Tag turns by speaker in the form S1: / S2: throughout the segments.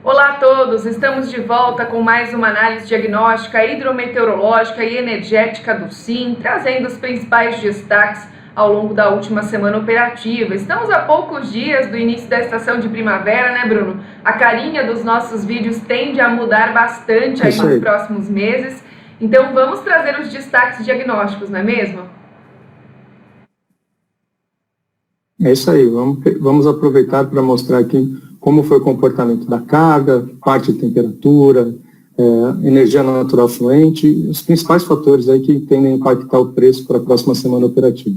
S1: Olá a todos, estamos de volta com mais uma análise diagnóstica, hidrometeorológica e energética do SIM, trazendo os principais destaques ao longo da última semana operativa. Estamos a poucos dias do início da estação de primavera, né, Bruno? A carinha dos nossos vídeos tende a mudar bastante aí nos próximos meses, então vamos trazer os destaques diagnósticos, não é mesmo?
S2: É isso aí, vamos aproveitar para mostrar aqui como foi o comportamento da carga, parte de temperatura, energia natural fluente, os principais fatores aí que tendem a impactar o preço para a próxima semana operativa.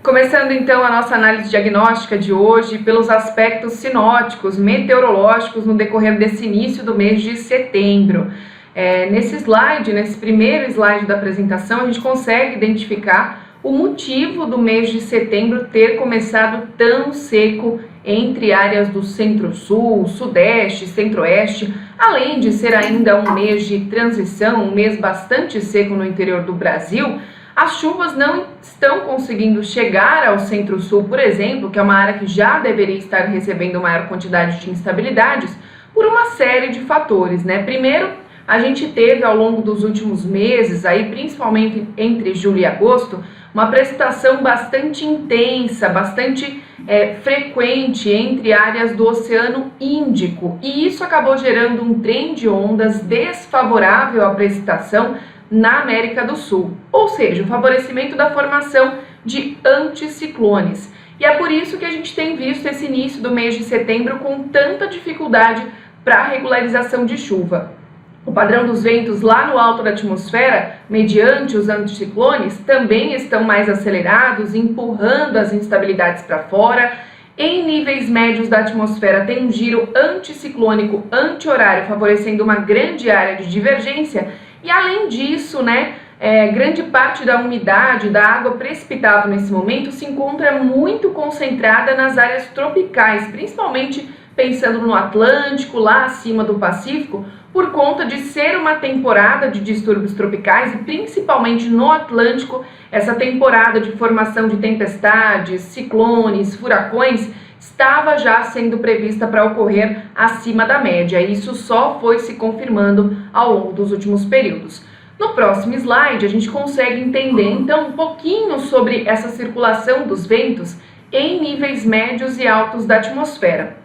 S1: Começando então a nossa análise diagnóstica de hoje pelos aspectos sinóticos, meteorológicos no decorrer desse início do mês de setembro. Nesse primeiro slide da apresentação, a gente consegue identificar o motivo do mês de setembro ter começado tão seco entre áreas do centro-sul, sudeste, centro-oeste, além de ser ainda um mês de transição, um mês bastante seco no interior do Brasil. As chuvas não estão conseguindo chegar ao centro-sul, por exemplo, que é uma área que já deveria estar recebendo maior quantidade de instabilidades, por uma série de fatores, né? Primeiro, a gente teve ao longo dos últimos meses, aí, principalmente entre julho e agosto, uma precipitação bastante intensa, bastante frequente entre áreas do Oceano Índico. E isso acabou gerando um trem de ondas desfavorável à precipitação na América do Sul. Ou seja, o favorecimento da formação de anticiclones. E é por isso que a gente tem visto esse início do mês de setembro com tanta dificuldade para a regularização de chuva. O padrão dos ventos lá no alto da atmosfera, mediante os anticiclones, também estão mais acelerados, empurrando as instabilidades para fora. Em níveis médios da atmosfera tem um giro anticiclônico anti-horário, favorecendo uma grande área de divergência. E além disso, grande parte da umidade, da água precipitável nesse momento se encontra muito concentrada nas áreas tropicais, principalmente pensando no Atlântico, lá acima do Pacífico, por conta de ser uma temporada de distúrbios tropicais e principalmente no Atlântico, essa temporada de formação de tempestades, ciclones, furacões, estava já sendo prevista para ocorrer acima da média. Isso só foi se confirmando ao longo dos últimos períodos. No próximo slide, a gente consegue entender então um pouquinho sobre essa circulação dos ventos em níveis médios e altos da atmosfera,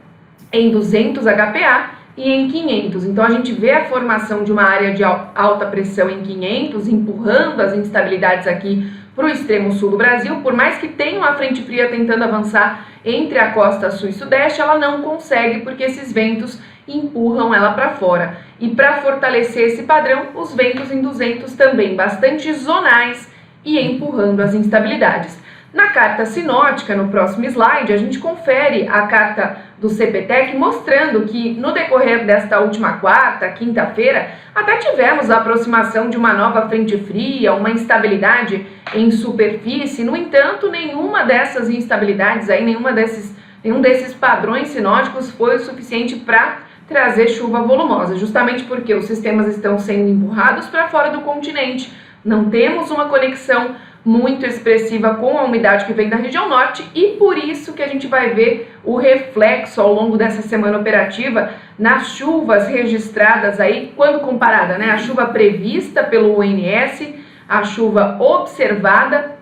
S1: em 200 HPA e em 500. Então a gente vê a formação de uma área de alta pressão em 500, empurrando as instabilidades aqui para o extremo sul do Brasil. Por mais que tenha uma frente fria tentando avançar entre a costa sul e sudeste, ela não consegue porque esses ventos empurram ela para fora. E para fortalecer esse padrão, os ventos em 200 também bastante zonais e empurrando as instabilidades. Na carta sinótica, no próximo slide, a gente confere a carta do CPTEC mostrando que no decorrer desta última quarta, quinta-feira, até tivemos a aproximação de uma nova frente fria, uma instabilidade em superfície. No entanto, nenhuma dessas instabilidades, nenhum desses padrões sinóticos foi o suficiente para trazer chuva volumosa, justamente porque os sistemas estão sendo empurrados para fora do continente. Não temos uma conexão muito expressiva com a umidade que vem da região norte e por isso que a gente vai ver o reflexo ao longo dessa semana operativa nas chuvas registradas aí, quando comparada, a chuva prevista pelo ONS, a chuva observada.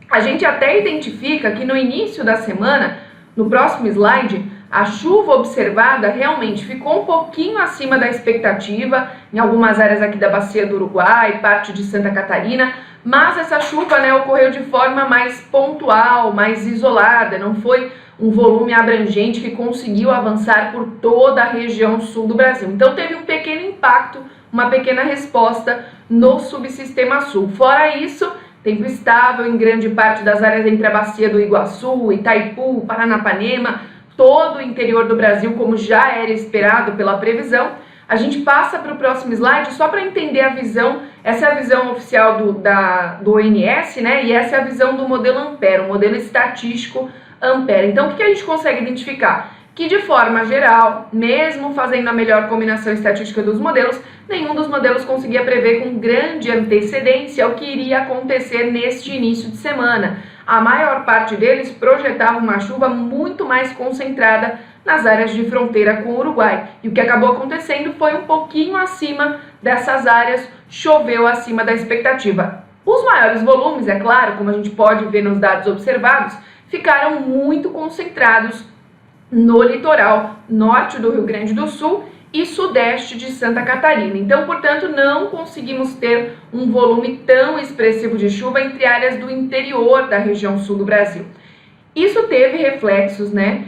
S1: A gente até identifica que no início da semana, no próximo slide, a chuva observada realmente ficou um pouquinho acima da expectativa em algumas áreas aqui da Bacia do Uruguai, parte de Santa Catarina, mas essa chuva ocorreu de forma mais pontual, mais isolada, não foi um volume abrangente que conseguiu avançar por toda a região sul do Brasil. Então teve um pequeno impacto, uma pequena resposta no subsistema sul. Fora isso, tempo estável em grande parte das áreas entre a Bacia do Iguaçu, Itaipu, Paranapanema, todo o interior do Brasil, como já era esperado pela previsão. A gente passa para o próximo slide só para entender a visão. Essa é a visão oficial do ONS, e essa é a visão do modelo Ampere, o modelo estatístico Ampere. Então, o que a gente consegue identificar? que de forma geral, mesmo fazendo a melhor combinação estatística dos modelos, nenhum dos modelos conseguia prever com grande antecedência o que iria acontecer neste início de semana. A maior parte deles projetava uma chuva muito mais concentrada nas áreas de fronteira com o Uruguai. E o que acabou acontecendo foi um pouquinho acima dessas áreas, choveu acima da expectativa. Os maiores volumes, é claro, como a gente pode ver nos dados observados, ficaram muito concentrados no litoral norte do Rio Grande do Sul e sudeste de Santa Catarina. Então, portanto, não conseguimos ter um volume tão expressivo de chuva entre áreas do interior da região sul do Brasil. Isso teve reflexos, né,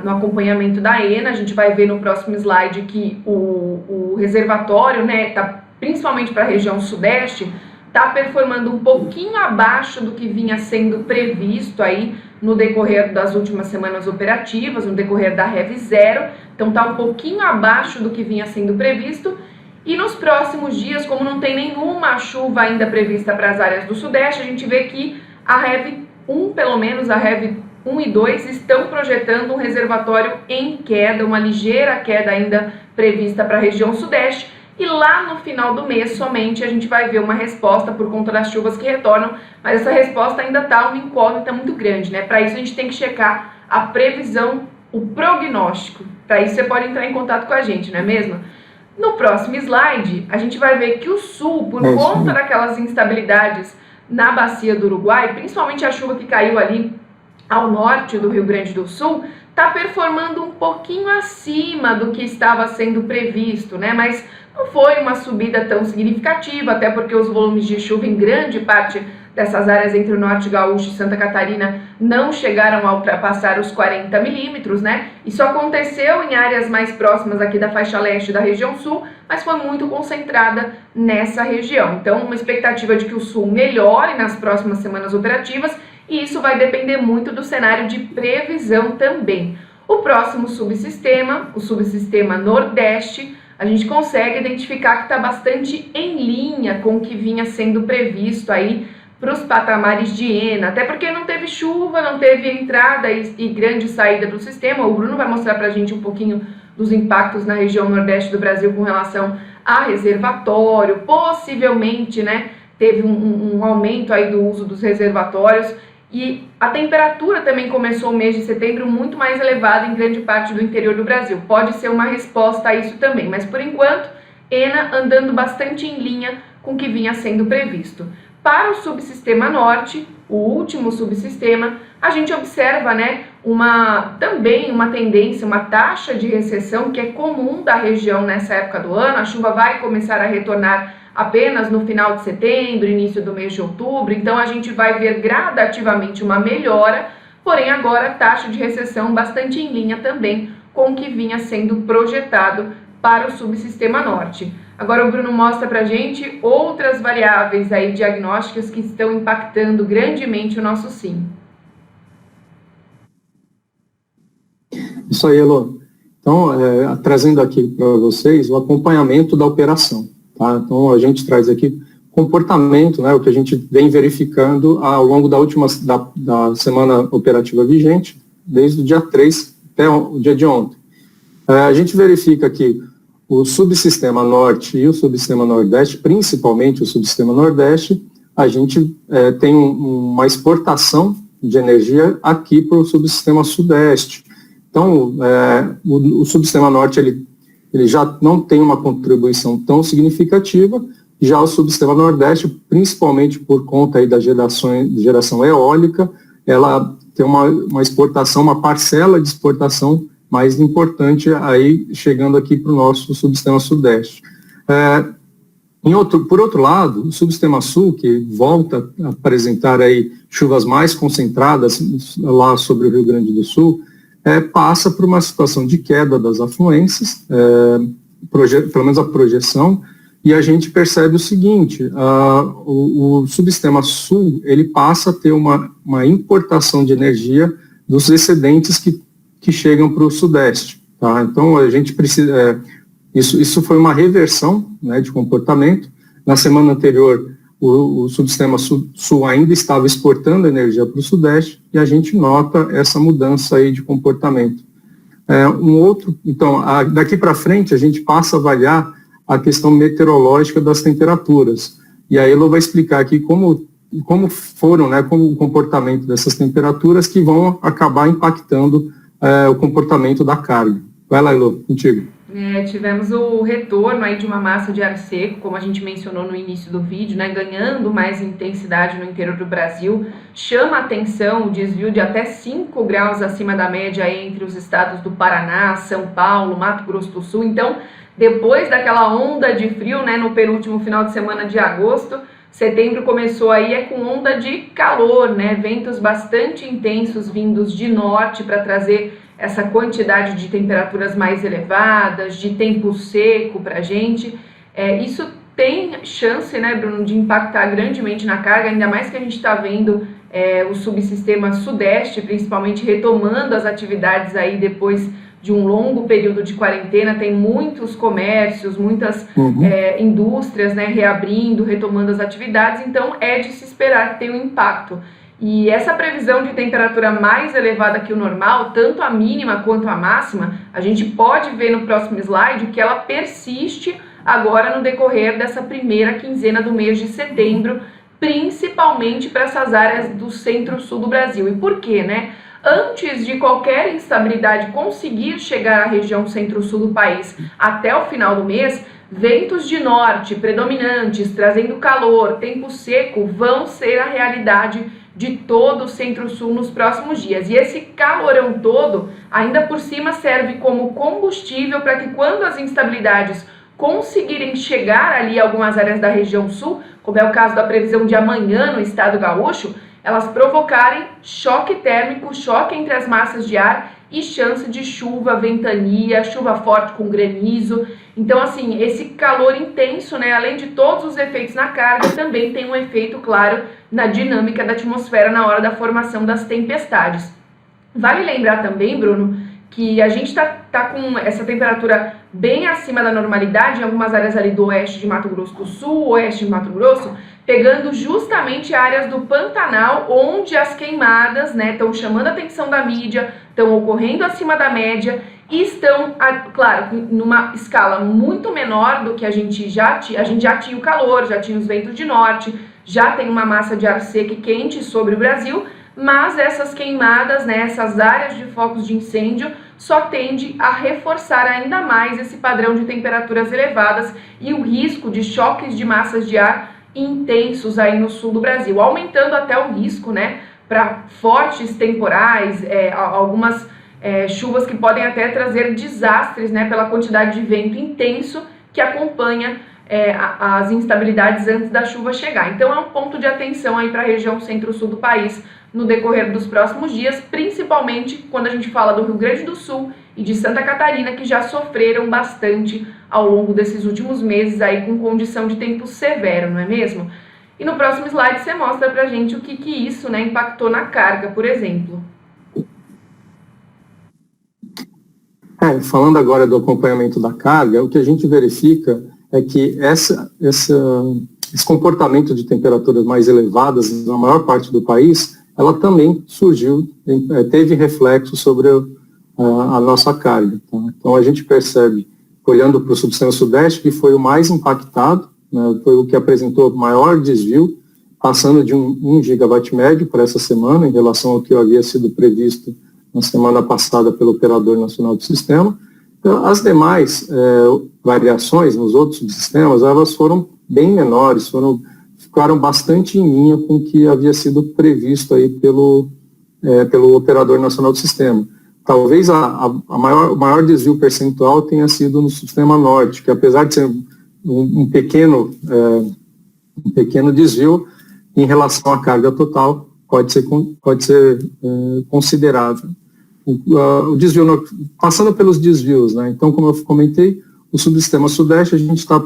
S1: no acompanhamento da ENA. A gente vai ver no próximo slide que o reservatório, né, principalmente para a região sudeste, está performando um pouquinho abaixo do que vinha sendo previsto aí no decorrer das últimas semanas operativas, no decorrer da REV 0, então está um pouquinho abaixo do que vinha sendo previsto, e nos próximos dias, como não tem nenhuma chuva ainda prevista para as áreas do sudeste, a gente vê que a REV 1, pelo menos a REV 1 e 2, estão projetando um reservatório em queda, uma ligeira queda ainda prevista para a região sudeste, e lá no final do mês somente a gente vai ver uma resposta por conta das chuvas que retornam, mas essa resposta ainda está uma incógnita muito grande, né? Para isso a gente tem que checar a previsão, o prognóstico. Para isso você pode entrar em contato com a gente, não é mesmo? No próximo slide, a gente vai ver que o sul, por conta daquelas instabilidades na bacia do Uruguai, principalmente a chuva que caiu ali ao norte do Rio Grande do Sul, está performando um pouquinho acima do que estava sendo previsto, né? Mas não foi uma subida tão significativa, até porque os volumes de chuva em grande parte dessas áreas entre o Norte Gaúcho e Santa Catarina não chegaram a ultrapassar os 40 milímetros, né? Isso aconteceu em áreas mais próximas aqui da faixa leste da região sul, mas foi muito concentrada nessa região. Então, uma expectativa de que o sul melhore nas próximas semanas operativas, e isso vai depender muito do cenário de previsão também. O próximo subsistema, o subsistema Nordeste, a gente consegue identificar que está bastante em linha com o que vinha sendo previsto aí para os patamares de ENA, até porque não teve chuva, não teve entrada e grande saída do sistema. O Bruno vai mostrar para a gente um pouquinho dos impactos na região Nordeste do Brasil com relação a reservatório, possivelmente, né, teve um aumento aí do uso dos reservatórios. E a temperatura também começou o mês de setembro muito mais elevada em grande parte do interior do Brasil. Pode ser uma resposta a isso também, mas por enquanto, ENA andando bastante em linha com o que vinha sendo previsto. Para o subsistema norte, o último subsistema, a gente observa, né, também uma tendência, uma taxa de recessão que é comum da região nessa época do ano. A chuva vai começar a retornar apenas no final de setembro, início do mês de outubro, então a gente vai ver gradativamente uma melhora, porém agora taxa de recessão bastante em linha também com o que vinha sendo projetado para o subsistema norte. Agora o Bruno mostra pra gente outras variáveis aí diagnósticas que estão impactando grandemente o nosso SIM.
S2: Isso aí, Elô. Então, trazendo aqui para vocês o acompanhamento da operação. Tá? Então, a gente traz aqui comportamento, né, o que a gente vem verificando ao longo da semana operativa vigente, desde o dia 3 até o dia de ontem. A gente verifica que o subsistema norte e o subsistema nordeste, principalmente o subsistema nordeste, a gente tem uma exportação de energia aqui para o subsistema sudeste. Então, o subsistema norte, ele já não tem uma contribuição tão significativa, já o subsistema nordeste, principalmente por conta aí da geração eólica, ela tem uma exportação, uma parcela de exportação mais importante aí chegando aqui para o nosso subsistema sudeste. Por outro lado, o subsistema sul, que volta a apresentar aí chuvas mais concentradas lá sobre o Rio Grande do Sul, passa por uma situação de queda das afluências, pelo menos a projeção, e a gente percebe o seguinte, o subsistema sul, ele passa a ter uma importação de energia dos excedentes que chegam para o sudeste. Tá? Então, a gente precisa... Isso foi uma reversão, né, de comportamento. Na semana anterior, o subsistema sul ainda estava exportando energia para o sudeste e a gente nota essa mudança aí de comportamento. Então, daqui para frente, a gente passa a avaliar a questão meteorológica das temperaturas. E a Elo vai explicar aqui como foram, né, como o comportamento dessas temperaturas que vão acabar impactando o comportamento da carga. Vai lá, Elo, contigo.
S1: Tivemos o retorno aí de uma massa de ar seco, como a gente mencionou no início do vídeo, né, ganhando mais intensidade no interior do Brasil. Chama a atenção o desvio de até 5 graus acima da média entre os estados do Paraná, São Paulo, Mato Grosso do Sul. Então, depois daquela onda de frio, né, no penúltimo final de semana de agosto, setembro começou aí com onda de calor, né, ventos bastante intensos vindos de norte para trazer essa quantidade de temperaturas mais elevadas, de tempo seco para a gente. Isso tem chance, né, Bruno, de impactar grandemente na carga, ainda mais que a gente está vendo o subsistema sudeste, principalmente, retomando as atividades aí depois de um longo período de quarentena. Tem muitos comércios, muitas indústrias, né, reabrindo, retomando as atividades, então é de se esperar que tenha um impacto. E essa previsão de temperatura mais elevada que o normal, tanto a mínima quanto a máxima, a gente pode ver no próximo slide que ela persiste agora no decorrer dessa primeira quinzena do mês de setembro, principalmente para essas áreas do centro-sul do Brasil. E por quê, né? Antes de qualquer instabilidade conseguir chegar à região centro-sul do país até o final do mês, ventos de norte predominantes, trazendo calor, tempo seco, vão ser a realidade de todo o centro-sul nos próximos dias. E esse calorão todo, ainda por cima, serve como combustível para que quando as instabilidades conseguirem chegar ali a algumas áreas da região sul, como é o caso da previsão de amanhã no estado gaúcho, elas provocarem choque térmico, choque entre as massas de ar e chance de chuva, ventania, chuva forte com granizo. Então, assim, esse calor intenso, né, além de todos os efeitos na carga, também tem um efeito, claro, na dinâmica da atmosfera na hora da formação das tempestades. Vale lembrar também, Bruno, que a gente tá com essa temperatura bem acima da normalidade em algumas áreas ali do oeste de Mato Grosso do Sul, oeste de Mato Grosso, pegando justamente áreas do Pantanal, onde as queimadas, né, estão chamando a atenção da mídia, estão ocorrendo acima da média e estão, claro, numa escala muito menor do que a gente já tinha o calor, já tinha os ventos de norte, já tem uma massa de ar seco e quente sobre o Brasil, mas essas queimadas, né, essas áreas de focos de incêndio, só tende a reforçar ainda mais esse padrão de temperaturas elevadas e o risco de choques de massas de ar intensos aí no sul do Brasil, aumentando até o risco, né, para fortes temporais, algumas chuvas que podem até trazer desastres, né, pela quantidade de vento intenso que acompanha as instabilidades antes da chuva chegar. Então é um ponto de atenção aí para a região centro-sul do país no decorrer dos próximos dias, principalmente quando a gente fala do Rio Grande do Sul e de Santa Catarina, que já sofreram bastante ao longo desses últimos meses aí com condição de tempo severo, não é mesmo? E no próximo slide você mostra pra gente o que isso, né, impactou na carga, por exemplo.
S2: Falando agora do acompanhamento da carga, o que a gente verifica é que esse comportamento de temperaturas mais elevadas na maior parte do país, ela também surgiu, teve reflexo sobre a nossa carga. Tá? Então a gente percebe, olhando para o subsistema sudeste, que foi o mais impactado, né, foi o que apresentou maior desvio, passando de 1 gigawatt médio para essa semana, em relação ao que havia sido previsto na semana passada pelo Operador Nacional do Sistema. Então, as demais variações nos outros subsistemas, elas foram bem menores, ficaram bastante em linha com o que havia sido previsto aí pelo Operador Nacional do Sistema. Talvez o maior desvio percentual tenha sido no sistema norte, que apesar de ser um pequeno desvio, em relação à carga total, pode ser considerável. O desvio, passando pelos desvios, né? Então, como eu comentei, o subsistema sudeste, a gente está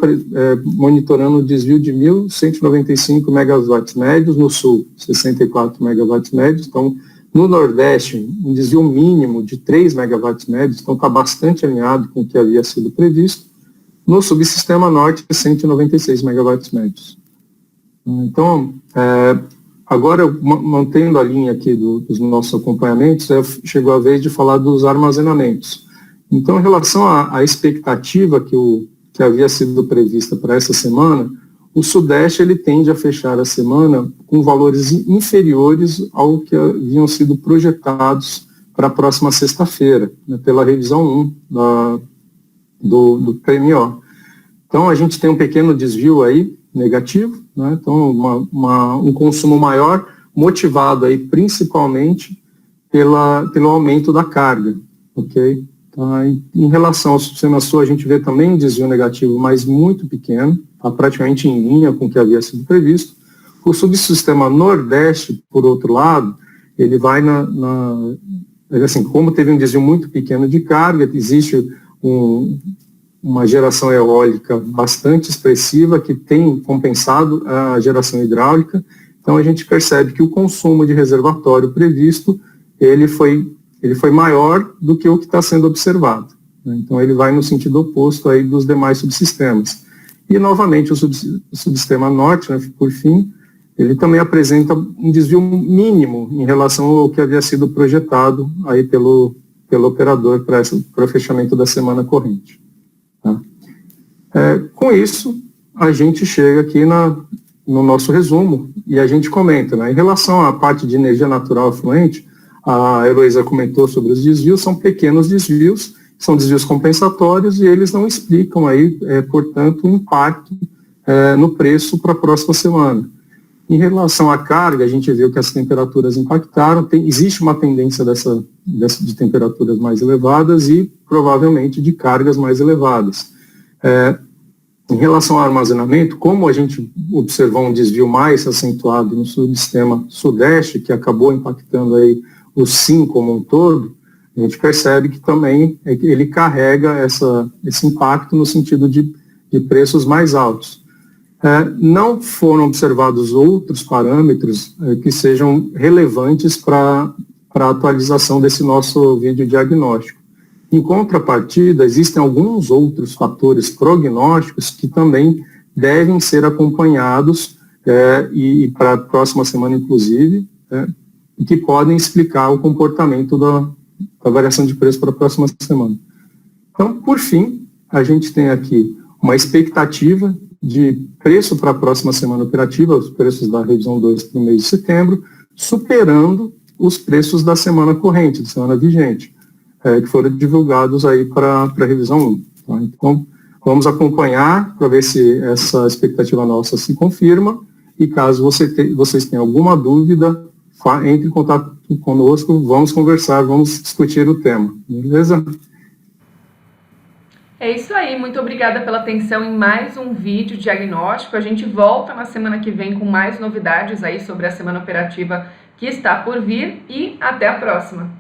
S2: monitorando o desvio de 1.195 megawatts médios, no sul, 64 megawatts médios. Então, no nordeste, um desvio mínimo de 3 megawatts médios, então está bastante alinhado com o que havia sido previsto. No subsistema norte, 196 megawatts médios. Então, Agora, mantendo a linha aqui dos nossos acompanhamentos, chegou a vez de falar dos armazenamentos. Então, em relação à expectativa que havia sido prevista para essa semana, o Sudeste ele tende a fechar a semana com valores inferiores ao que haviam sido projetados para a próxima sexta-feira, né, pela revisão 1 do PMO. Então, a gente tem um pequeno desvio aí, negativo, né? Então um consumo maior, motivado aí principalmente pelo aumento da carga, ok? Tá? Em relação ao subsistema Sul, a gente vê também um desvio negativo, mas muito pequeno, tá praticamente em linha com o que havia sido previsto. O subsistema Nordeste, por outro lado, ele vai assim, como teve um desvio muito pequeno de carga, existe uma geração eólica bastante expressiva que tem compensado a geração hidráulica. Então, a gente percebe que o consumo de reservatório previsto, ele foi maior do que o que está sendo observado, né? Então, ele vai no sentido oposto aí dos demais subsistemas. E, novamente, o subsistema Norte, né, por fim, ele também apresenta um desvio mínimo em relação ao que havia sido projetado aí pelo operador para o fechamento da semana corrente. Tá? Com isso, a gente chega aqui no nosso resumo e a gente comenta, né? Em relação à parte de energia natural afluente, a Heloísa comentou sobre os desvios, são pequenos desvios, são desvios compensatórios e eles não explicam aí, portanto, o impacto no preço para a próxima semana. Em relação à carga, a gente viu que as temperaturas impactaram, existe uma tendência de temperaturas mais elevadas e provavelmente de cargas mais elevadas. Em relação ao armazenamento, como a gente observou um desvio mais acentuado no subsistema Sudeste, que acabou impactando aí o SIM como um todo, a gente percebe que também ele carrega esse impacto no sentido de preços mais altos. Não foram observados outros parâmetros que sejam relevantes para a atualização desse nosso vídeo diagnóstico. Em contrapartida, existem alguns outros fatores prognósticos que também devem ser acompanhados e para a próxima semana, inclusive, que podem explicar o comportamento da variação de preço para a próxima semana. Então, por fim, a gente tem aqui uma expectativa de preço para a próxima semana operativa, os preços da revisão 2 para o mês de setembro, superando os preços da semana corrente, da semana vigente, que foram divulgados aí para a revisão 1. Tá? Então, vamos acompanhar para ver se essa expectativa nossa se confirma e caso vocês tenham alguma dúvida, entre em contato conosco, vamos conversar, vamos discutir o tema, beleza?
S1: É isso aí, muito obrigada pela atenção em mais um vídeo diagnóstico. A gente volta na semana que vem com mais novidades aí sobre a semana operativa que está por vir e até a próxima.